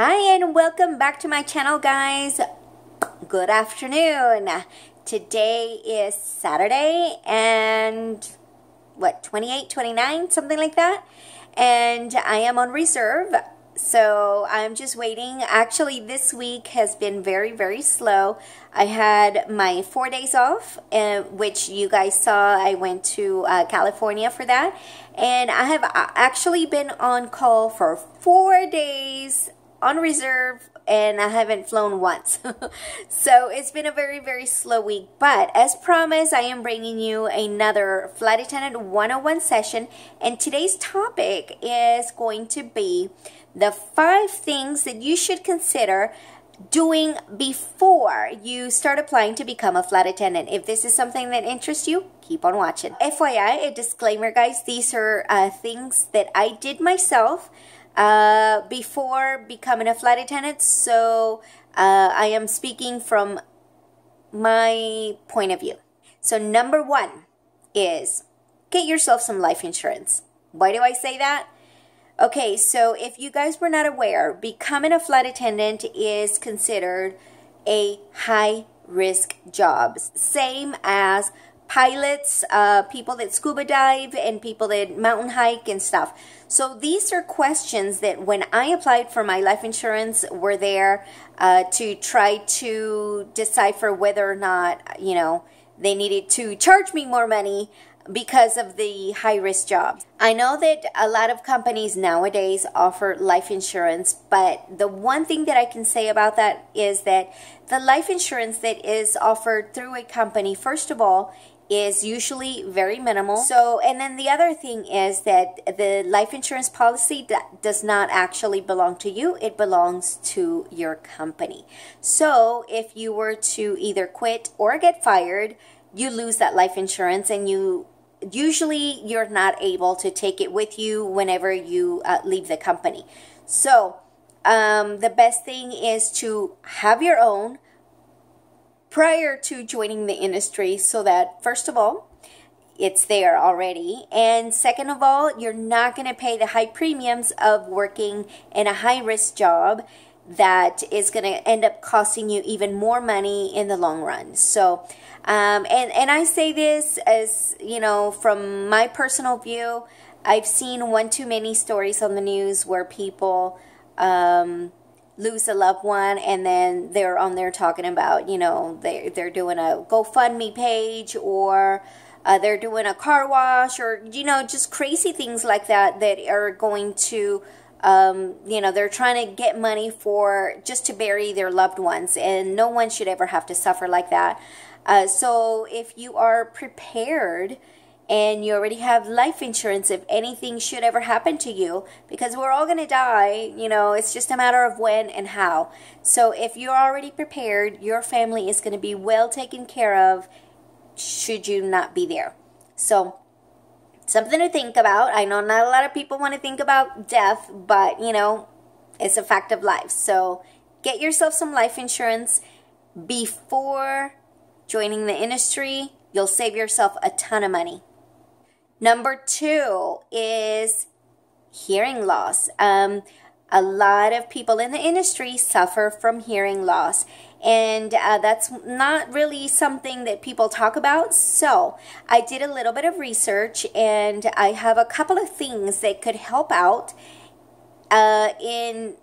Hi and welcome back to my channel, guys. Good afternoon. Today is Saturday and 28, 29, something like that. And I am on reserve. So I'm just waiting. Actually, this week has been very, very slow. I had my 4 days off, which you guys saw. I went to California for that. And I have actually been on call for 4 days on reserve, and I haven't flown once. So it's been a very, very slow week. But as promised, I am bringing you another Flight Attendant 101 session. And today's topic is going to be the 5 things that you should consider doing before you start applying to become a flight attendant. If this is something that interests you, keep on watching. FYI, a disclaimer, guys, these are things that I did myself before becoming a flight attendant, so I am speaking from my point of view. So number 1 is get yourself some life insurance. Why do I say that? Okay, so if you guys were not aware, becoming a flight attendant is considered a high-risk job, same as pilots, people that scuba dive, and people that mountain hike and stuff. So these are questions that when I applied for my life insurance were there to try to decipher whether or not, you know, they needed to charge me more money because of the high-risk jobs. I know that a lot of companies nowadays offer life insurance, but the one thing that I can say about that is that the life insurance that is offered through a company, first of all, is usually very minimal. So, and then the other thing is that the life insurance policy does not actually belong to you. It belongs to your company. So if you were to either quit or get fired, you lose that life insurance, and usually you're not able to take it with you whenever you leave the company. So the best thing is to have your own prior to joining the industry, so that first of all, it's there already, and second of all, you're not going to pay the high premiums of working in a high-risk job that is going to end up costing you even more money in the long run. So and I say this as, you know, from my personal view. I've seen one too many stories on the news where people lose a loved one, and then they're on there talking about, you know, they're doing a GoFundMe page, or they're doing a car wash, or, you know, just crazy things like that that are going to, you know, they're trying to get money for just to bury their loved ones, and no one should ever have to suffer like that. So if you are prepared and you already have life insurance, if anything should ever happen to you, because we're all going to die, you know, it's just a matter of when and how. So if you're already prepared, your family is going to be well taken care of should you not be there. So something to think about. I know not a lot of people want to think about death, but, you know, it's a fact of life. So get yourself some life insurance before joining the industry. You'll save yourself a ton of money. Number 2 is hearing loss. A lot of people in the industry suffer from hearing loss, and that's not really something that people talk about. So I did a little bit of research, and I have a couple of things that could help out in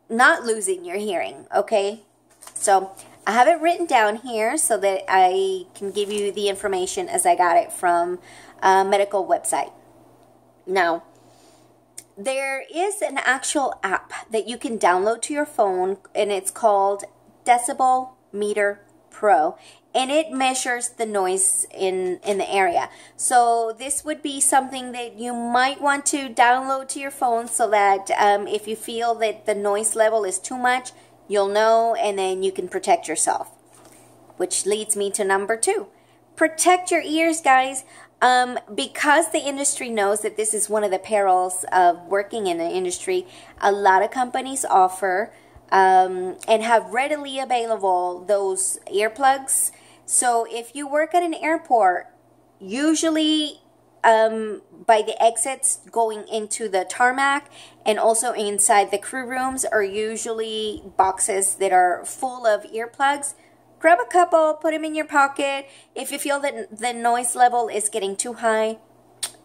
not losing your hearing, okay? So I have it written down here so that I can give you the information as I got it from a medical website. Now, there is an actual app that you can download to your phone, and it's called Decibel Meter Pro, and it measures the noise in the area. So this would be something that you might want to download to your phone, so that if you feel that the noise level is too much, you'll know, and then you can protect yourself. Which leads me to number 2. Protect your ears, guys. Because the industry knows that this is one of the perils of working in the industry, a lot of companies offer and have readily available those earplugs. So if you work at an airport, usually by the exits going into the tarmac and also inside the crew rooms are usually boxes that are full of earplugs. Grab a couple, put them in your pocket. If you feel that the noise level is getting too high,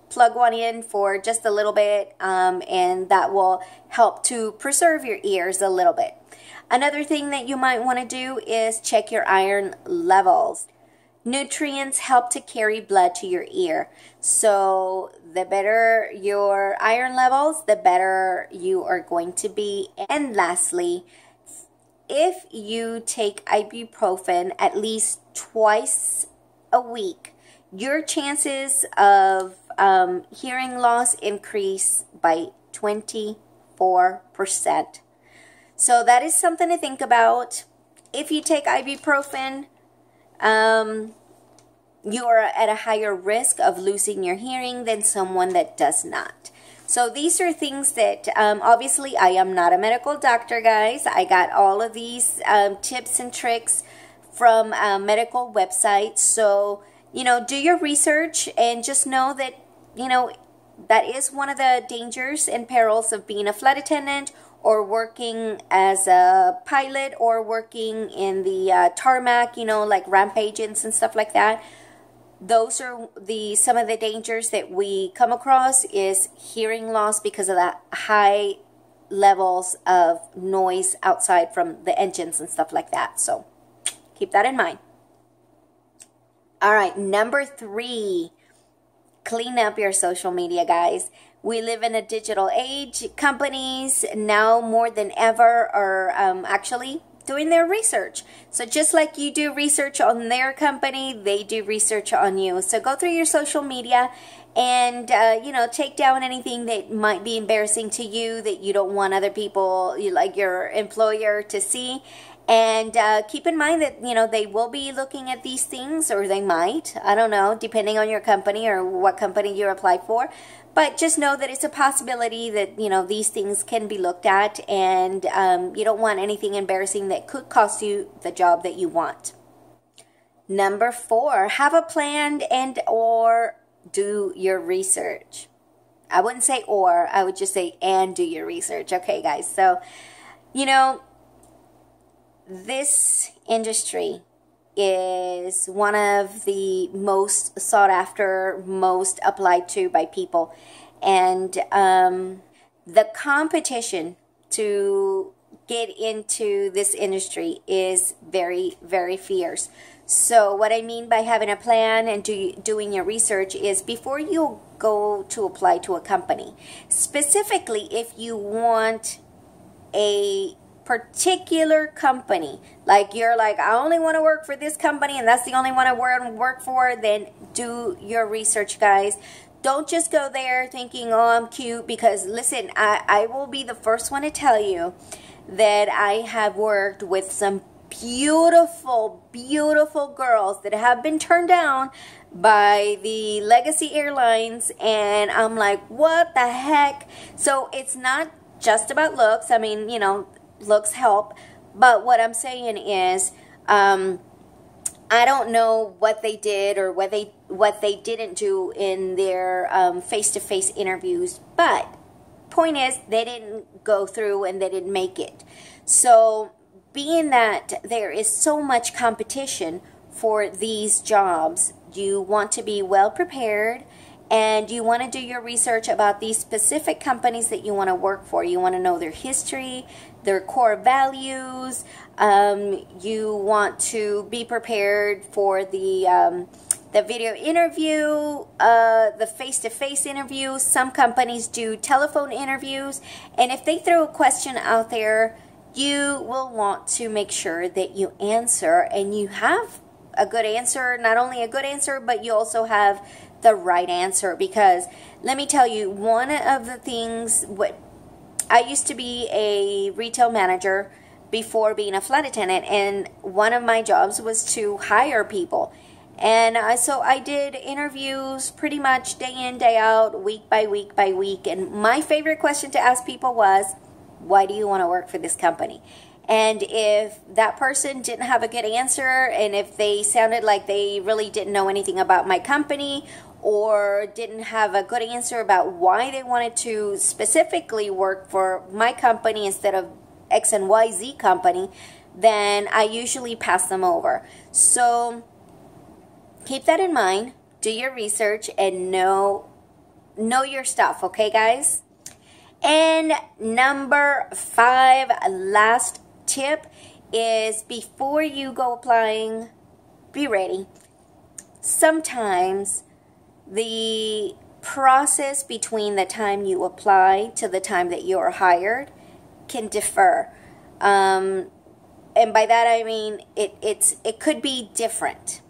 plug one in for just a little bit, and that will help to preserve your ears a little bit. Another thing that you might want to do is check your iron levels. Nutrients help to carry blood to your ear. So the better your iron levels, the better you are going to be. And lastly, if you take ibuprofen at least twice a week, your chances of hearing loss increase by 24%. So that is something to think about. If you take ibuprofen, you are at a higher risk of losing your hearing than someone that does not. So these are things that, obviously, I am not a medical doctor, guys. I got all of these tips and tricks from medical websites. So, you know, do your research and just know that, you know, that is one of the dangers and perils of being a flight attendant or working as a pilot or working in the tarmac, you know, like ramp agents and stuff like that. Those are some of the dangers that we come across is hearing loss because of the high levels of noise outside from the engines and stuff like that. So keep that in mind. All right, number 3, clean up your social media, guys. We live in a digital age. Companies now more than ever are actually doing their research. So just like you do research on their company, they do research on you. So go through your social media and, you know, take down anything that might be embarrassing to you that you don't want other people, like your employer, to see. And keep in mind that, you know, they will be looking at these things, or they might, I don't know, depending on your company or what company you apply for. But just know that it's a possibility that, you know, these things can be looked at, and you don't want anything embarrassing that could cost you the job that you want. Number 4, have a plan and or do your research. I wouldn't say or, I would just say and do your research. Okay, guys. So, you know, this industry is one of the most sought after, most applied to by people. And the competition to get into this industry is very, very fierce. So what I mean by having a plan and doing your research is before you go to apply to a company, specifically if you want a particular company, like you're like, I only want to work for this company and that's the only one I want to work for, then do your research, guys. Don't just go there thinking, oh, I'm cute, because listen, I will be the first one to tell you that I have worked with some beautiful, beautiful girls that have been turned down by the Legacy Airlines, and I'm like, what the heck? So it's not just about looks. I mean, you know, looks help, but what I'm saying is I don't know what they did or what they didn't do in their face-to-face interviews, but point is they didn't go through and they didn't make it. So being that there is so much competition for these jobs, you want to be well prepared. And you want to do your research about these specific companies that you want to work for. You want to know their history, their core values. You want to be prepared for the video interview, the face-to-face interview. Some companies do telephone interviews. And if they throw a question out there, you will want to make sure that you answer and you have a good answer. Not only a good answer, but you also have the right answer. Because let me tell you, one of the things, I used to be a retail manager before being a flight attendant, and one of my jobs was to hire people. And so I did interviews pretty much day in, day out, week by week by week. And my favorite question to ask people was, why do you want to work for this company? And if that person didn't have a good answer, and if they sounded like they really didn't know anything about my company, or didn't have a good answer about why they wanted to specifically work for my company instead of X and Y Z company, then I usually pass them over. So keep that in mind. Do your research and know your stuff, okay, guys? And number 5, last tip is before you go applying, be ready. Sometimes the process between the time you apply to the time that you are hired can differ. And by that I mean it could be different.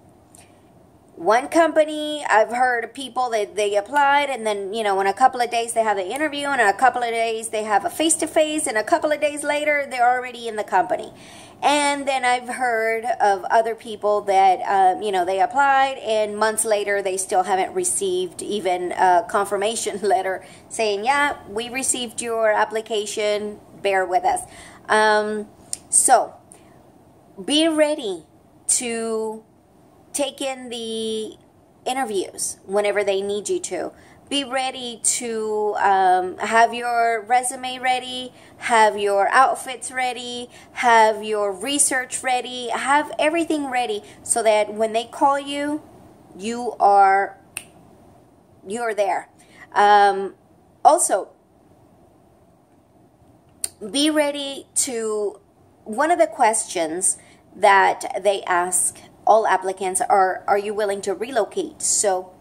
One company, I've heard of people that they applied, and then, you know, in a couple of days they have the interview, and in a couple of days they have a face-to-face, and a couple of days later they're already in the company. And then I've heard of other people that, you know, they applied, and months later they still haven't received even a confirmation letter saying, yeah, we received your application, bear with us. So be ready to take in the interviews whenever they need you to. Be ready to have your resume ready, have your outfits ready, have your research ready, have everything ready so that when they call you, you're there. Also, be ready to, one of the questions that they ask all applicants are you willing to relocate? So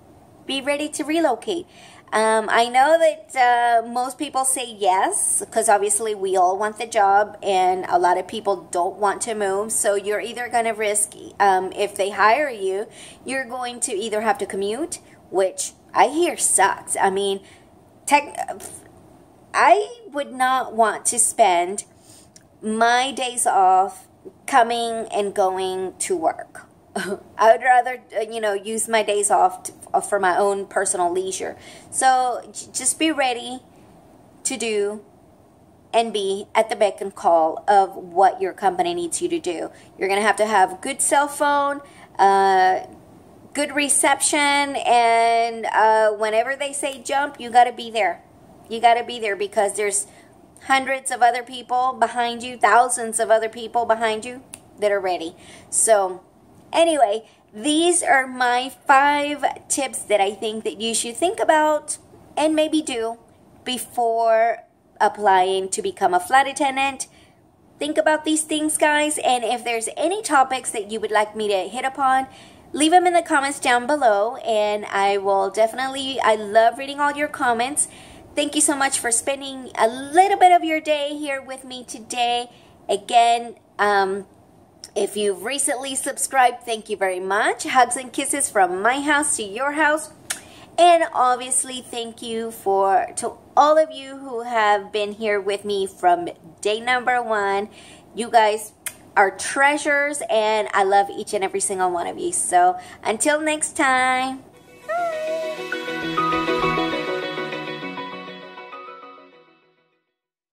be ready to relocate. I know that most people say yes, because obviously we all want the job, and a lot of people don't want to move. So you're either going to risk, if they hire you, you're going to either have to commute, which I hear sucks. I mean, I would not want to spend my days off coming and going to work. I would rather, you know, use my days off for my own personal leisure. So just be ready to do and be at the beck and call of what your company needs you to do. You're going to have good cell phone, good reception, and whenever they say jump, you got to be there. You got to be there because there's hundreds of other people behind you, thousands of other people behind you that are ready. So anyway, these are my 5 tips that I think that you should think about and maybe do before applying to become a flight attendant. Think about these things, guys, and if there's any topics that you would like me to hit upon, leave them in the comments down below, and I will definitely, I love reading all your comments. Thank you so much for spending a little bit of your day here with me today. Again, if you've recently subscribed, thank you very much. Hugs and kisses from my house to your house. And obviously, thank you to all of you who have been here with me from day number 1. You guys are treasures, and I love each and every single one of you. So until next time.